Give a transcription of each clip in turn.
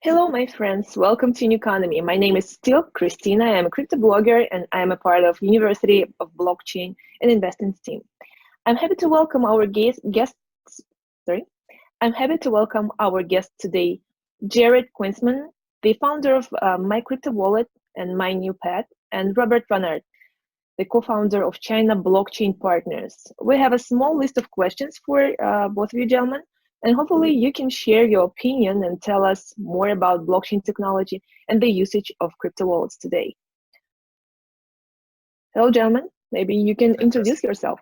Hello, my friends. Welcome to Newconomy. My name is still Christina. I am a crypto blogger and I am a part of University of Blockchain and Investments team. I'm happy to welcome our guests. I'm happy to welcome our guest today, Jaryd Koengsmann, the founder of myCryptoWallet and myNewPet, and Robert van Aert, the co-founder of China Blockchain Partners. We have a small list of questions for both of you gentlemen, and hopefully you can share your opinion and tell us more about blockchain technology and the usage of crypto wallets today. Hello, gentlemen. Maybe you can introduce yourself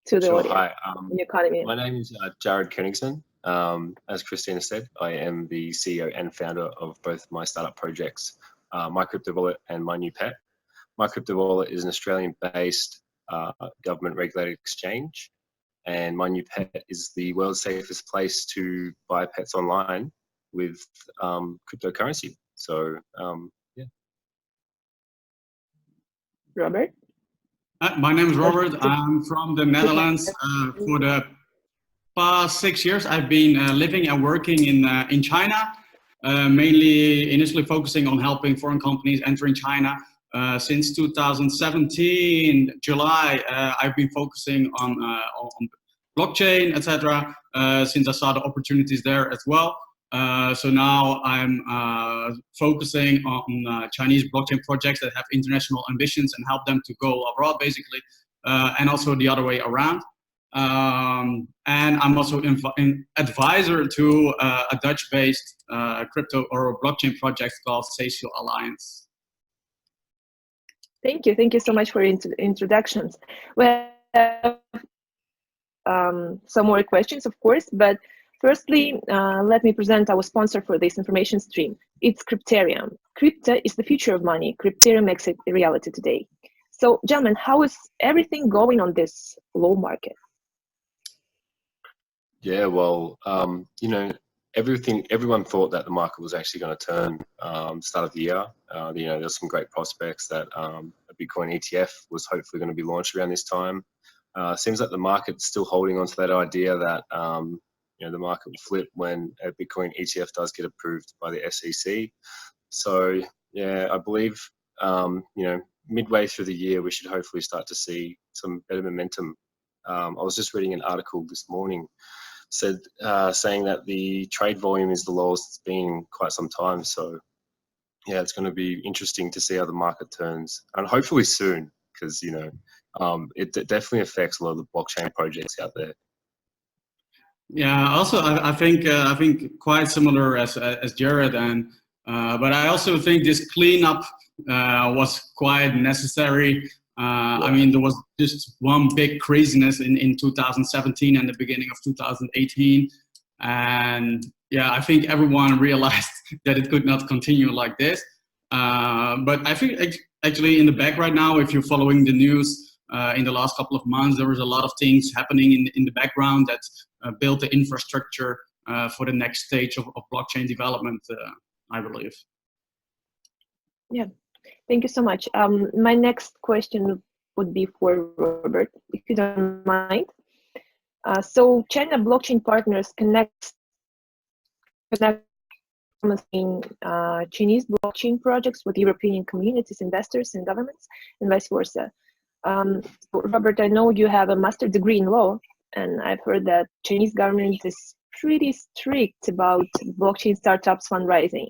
to the audience. Hi, Newconomy. my name is Jaryd Koengsmann. As Christina said, I am the CEO and founder of both my startup projects, myCryptoWallet and myNewPet. myCryptoWallet is an Australian-based government-regulated exchange, and myNewPet is the world's safest place to buy pets online with cryptocurrency. So, yeah. Robert? My name is Robert. I'm from the Netherlands. For the past 6 years, I've been living and working in China, mainly initially focusing on helping foreign companies entering China. Since 2017, July, I've been focusing on blockchain, etc. Since I saw the opportunities there as well. So now I'm focusing on Chinese blockchain projects that have international ambitions and help them to go abroad, basically, and also the other way around. And I'm also an advisor to a Dutch-based crypto or blockchain project called Social Alliance. Thank you. Thank you so much for introductions. We have some more questions, of course, but firstly, let me present our sponsor for this information stream. It's Crypterium. Crypto is the future of money. Crypterium makes it a reality today. So, gentlemen, how is everything going on this low market? Yeah, well, you know, everyone thought that the market was actually going to turn start of the year. You know, there's some great prospects that a Bitcoin ETF was hopefully going to be launched around this time. Seems like the market's still holding on to that idea that you know, the market will flip when a Bitcoin ETF does get approved by the SEC. So yeah, I believe you know, midway through the year we should hopefully start to see some better momentum. I was just reading an article this morning saying that the trade volume is the lowest it's been in quite some time. So yeah, it's going to be interesting to see how the market turns, and hopefully soon, because you know, it definitely affects a lot of the blockchain projects out there. Yeah, also I think quite similar as Jaryd, and but I also think this cleanup was quite necessary. I mean, there was just one big craziness in 2017 and the beginning of 2018, and yeah, I think everyone realized that it could not continue like this. But I think actually in the back right now, if you're following the news in the last couple of months, there was a lot of things happening in the background that built the infrastructure for the next stage of blockchain development, I believe. Yeah, thank you so much. My next question would be for Robert, if you don't mind. So China Blockchain Partners connect Chinese blockchain projects with European communities, investors, and governments, and vice versa. So Robert, I know you have a master's degree in law, and I've heard that Chinese government is pretty strict about blockchain startups fundraising.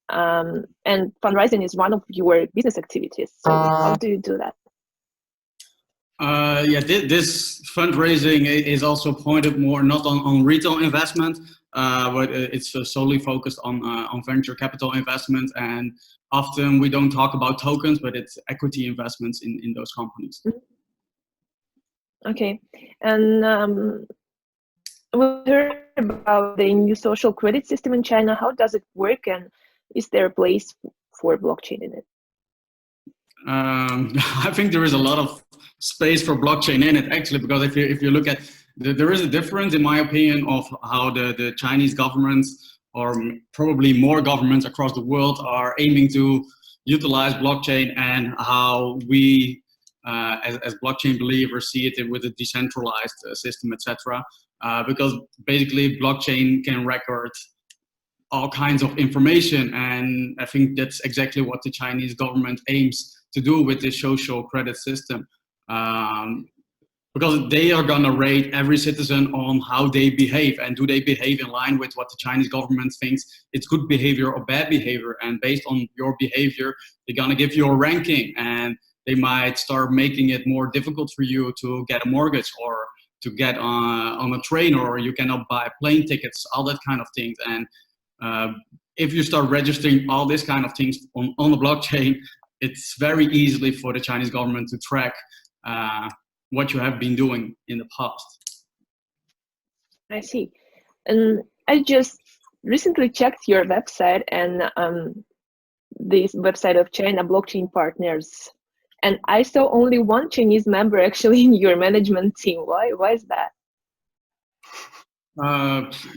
And fundraising is one of your business activities. So how do you do that? Yeah, this fundraising is also pointed more not on retail investment, but it's solely focused on venture capital investment. And often we don't talk about tokens, but it's equity investments in those companies. Okay, and we heard about the new social credit system in China. How does it work, and is there a place for blockchain in it? I think there is a lot of space for blockchain in it, actually, because if you look at, there is a difference, in my opinion, of how the Chinese governments, or probably more governments across the world, are aiming to utilize blockchain, and how we, as blockchain believers, see it with a decentralized system, etc. Because basically blockchain can record all kinds of information. And I think that's exactly what the Chinese government aims to do with the social credit system. Because they are going to rate every citizen on how they behave, and do they behave in line with what the Chinese government thinks it's good behavior or bad behavior. And based on your behavior, they're going to give you a ranking, and they might start making it more difficult for you to get a mortgage, or to get on a train, or you cannot buy plane tickets, all that kind of things. And if you start registering all these kind of things on the blockchain, it's very easily for the Chinese government to track what you have been doing in the past. I see. And I just recently checked your website, and this website of China Blockchain Partners, and I saw only one Chinese member actually in your management team. Why is that?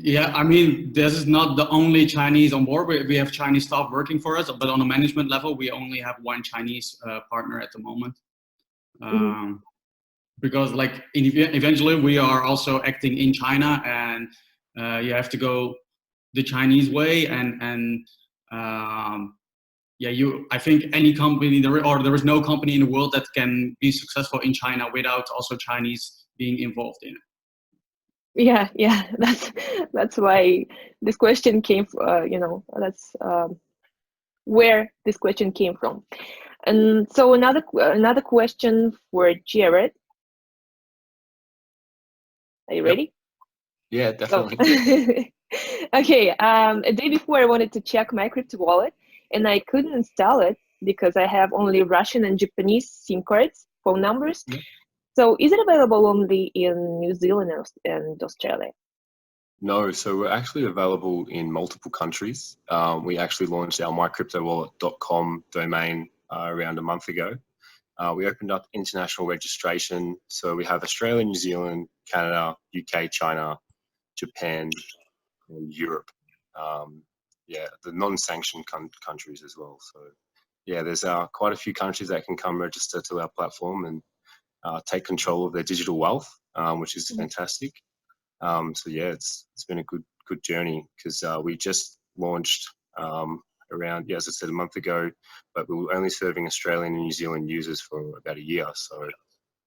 Yeah, I mean, this is not the only Chinese on board. We have Chinese staff working for us, but on a management level, we only have one Chinese partner at the moment. Because like eventually we are also acting in China, and you have to go the Chinese way. And yeah, I think any company, there is no company in the world that can be successful in China without also Chinese being involved in it. Yeah, that's why this question came. That's where this question came from. And so another question for Jaryd. Are you ready? Yeah, definitely. Oh. Okay. A day before, I wanted to check myCryptoWallet, and I couldn't install it because I have only Russian and Japanese SIM cards, phone numbers. Yeah. So is it available only in New Zealand and Australia? No, so we're actually available in multiple countries. We actually launched our myCryptoWallet.com domain around a month ago. We opened up international registration. So we have Australia, New Zealand, Canada, UK, China, Japan, and Europe. Yeah, the non-sanctioned countries as well. So yeah, there's quite a few countries that can come register to our platform and take control of their digital wealth, which is fantastic. So yeah, it's been a good journey, because we just launched around, as I said, a month ago, but we were only serving Australian and New Zealand users for about a year. So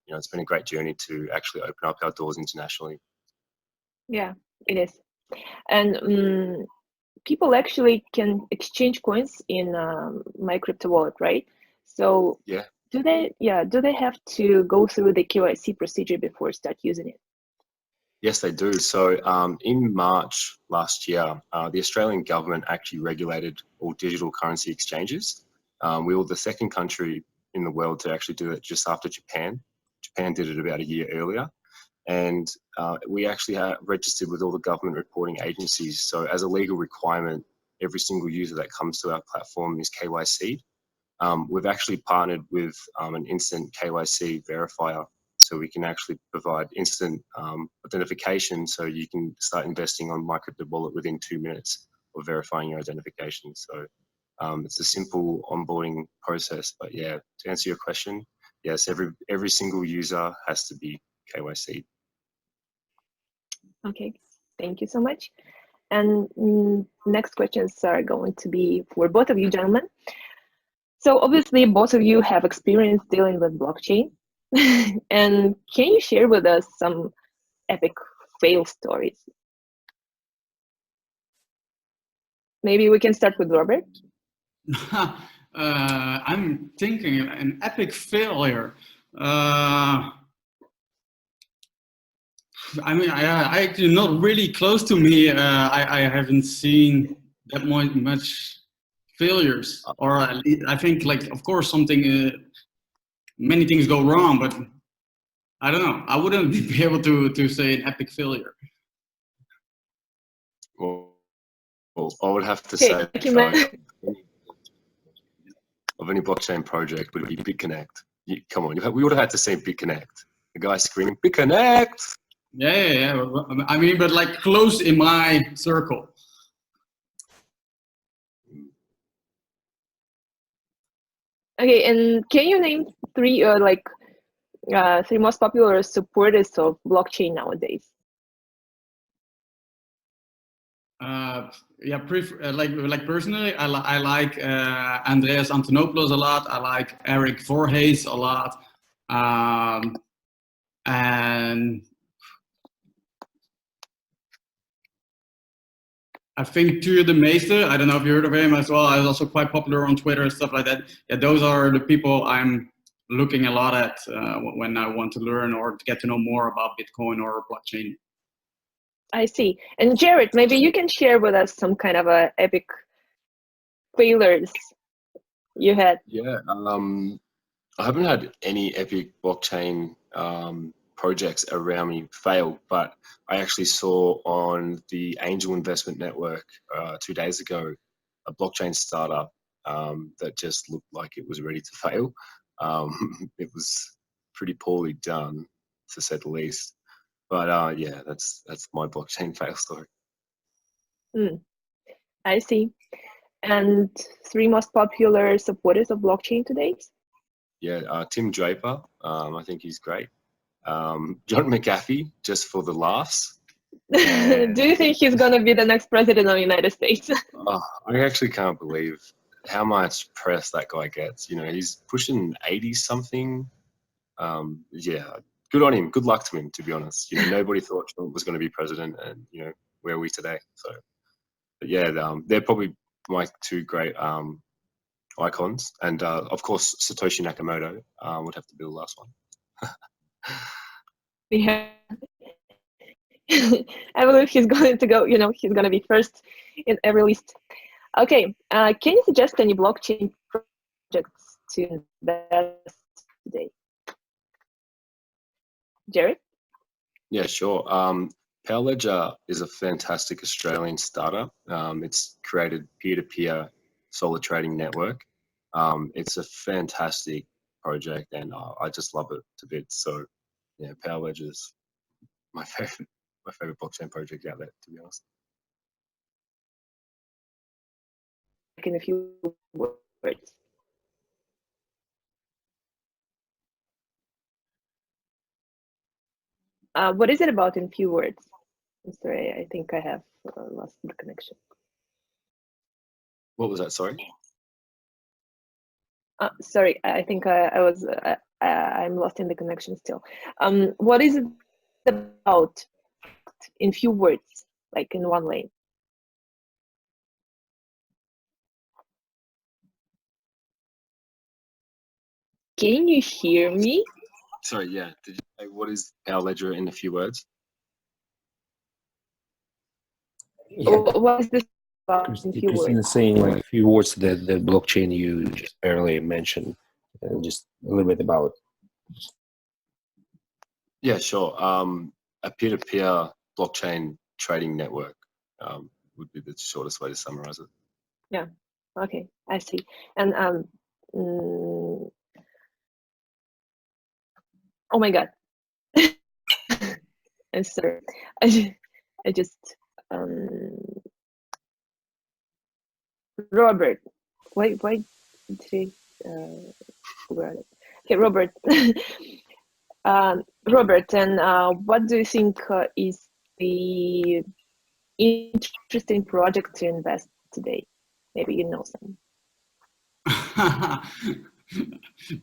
it's been a great journey to actually open up our doors internationally. Yeah, it is. And people actually can exchange coins in myCryptoWallet, right? So yeah, do they have to go through the KYC procedure before start using it? Yes, they do. So in March last year, the Australian government actually regulated all digital currency exchanges. We were the second country in the world to actually do it, just after Japan. Japan did it about a year earlier. And we actually registered with all the government reporting agencies. So as a legal requirement, every single user that comes to our platform is KYC'd. We've actually partnered with an instant KYC verifier, so we can actually provide instant identification, so you can start investing on myCryptoWallet within 2 minutes of verifying your identification. So it's a simple onboarding process. But yeah, to answer your question, yes, every single user has to be KYC. Okay, thank you so much. And next questions are going to be for both of you gentlemen. So obviously both of you have experience dealing with blockchain. And can you share with us some epic fail stories? Maybe we can start with Robert. I'm thinking an epic failure. I mean, I actually not really close to me. I haven't seen that much failures, or I think, like, of course something, many things go wrong, but I don't know. I wouldn't be able to say an epic failure. Well, I would have to say of any blockchain project would be BitConnect. Come on, we would have had to say BitConnect. The guy screaming BitConnect. Yeah. I mean, but like close in my circle. Okay, and can you name three most popular supporters of blockchain nowadays? Yeah, like personally, I like Andreas Antonopoulos a lot. I like Eric Voorhees a lot, and I think Tuur de Meester. I don't know if you heard of him as well. He's also quite popular on Twitter and stuff like that. Yeah, those are the people I'm looking a lot at when I want to learn or to get to know more about Bitcoin or blockchain. I see. And Jaryd, maybe you can share with us some kind of epic failures you had. Yeah, I haven't had any epic blockchain projects around me fail, but I actually saw on the Angel Investment Network 2 days ago a blockchain startup that just looked like it was ready to fail. It was pretty poorly done, to say the least. But yeah, that's my blockchain fail story. I see. And three most popular supporters of blockchain today? Yeah, Tim Draper, I think he's great. John McAfee, just for the laughs. Do you think he's going to be the next president of the United States? Oh, I actually can't believe how much press that guy gets. You know, he's pushing 80 something. Yeah, good on him. Good luck to him, to be honest. You know, nobody thought Trump was going to be president, and you know, where are we today? So, but yeah, they're probably my two great icons, and of course Satoshi Nakamoto would have to be the last one. Yeah. I believe he's going to go, he's going to be first in every list. Okay, can you suggest any blockchain projects to invest today? Jaryd? Yeah, sure. Power Ledger is a fantastic Australian startup. It's created peer-to-peer solar trading network. It's a fantastic project, and I just love it to bits. So, yeah, Power Ledger is my favorite blockchain project out there, to be honest. In a few words. What is it about in few words? I'm sorry, I think I have lost the connection. What was that? Sorry. Sorry, I think I'm lost in the connection still. What is it about in few words, like in one line? Can you hear me? Sorry, yeah. Did you say what is Power Ledger in a few words? Yeah. What is this about in few Christina words? saying like a few words to the blockchain you just earlier mentioned, just a little bit about. Yeah, sure. A peer-to-peer blockchain trading network would be the shortest way to summarize it. Yeah. Okay, I see. And oh my God. I'm sorry. I just Robert. Why did I forget it? Okay, Robert. Robert, and what do you think is the interesting project to invest today? Maybe you know some.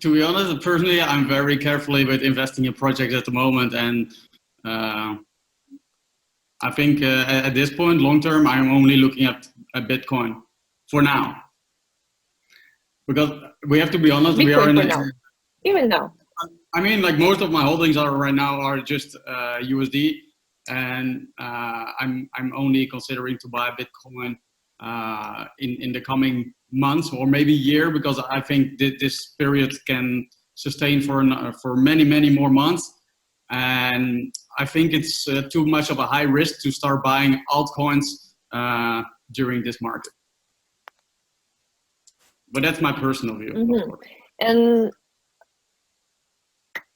To be honest, personally, I'm very carefully with investing in projects at the moment, and I think at this point, long term, I'm only looking at Bitcoin for now, because we have to be honest. Bitcoin we are in for now. Even now. I mean, like most of my holdings are right now are just USD, and I'm only considering to buy Bitcoin in the coming months or maybe year, because I think this period can sustain for many more months, and I think it's too much of a high risk to start buying altcoins during this market. But that's my personal view. Mm-hmm. And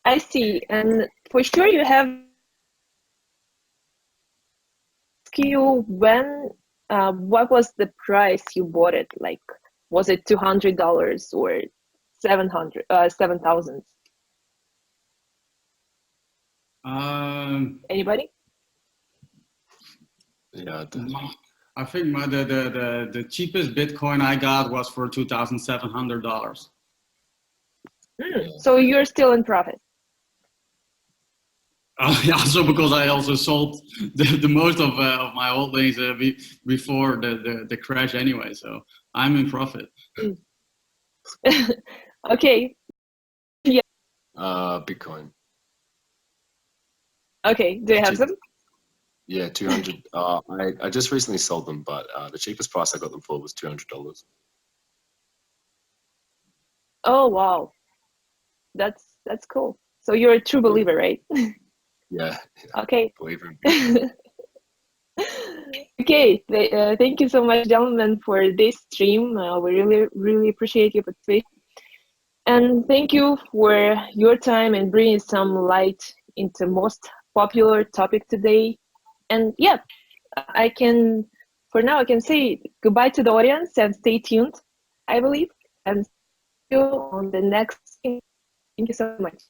I see, and for sure you have you when what was the price you bought it? Like, was it $200 or 7,000? Anybody? Yeah, I think the cheapest Bitcoin I got was for $2,700. So you're still in profit. Also because I also sold the most of my holdings before the crash anyway, so I'm in profit. Okay. Yeah. Bitcoin. Okay. Do you have some? Yeah, 200. I just recently sold them, but the cheapest price I got them for was $200. Oh wow, that's cool. So you're a true believer, right? Yeah. Okay. Believer in Bitcoin. Okay. Thank you so much, gentlemen, for this stream. We really appreciate your participation, and thank you for your time and bringing some light into most popular topic today. And yeah, for now I can say goodbye to the audience and stay tuned, I believe, and see you on the next stream. Thank you so much.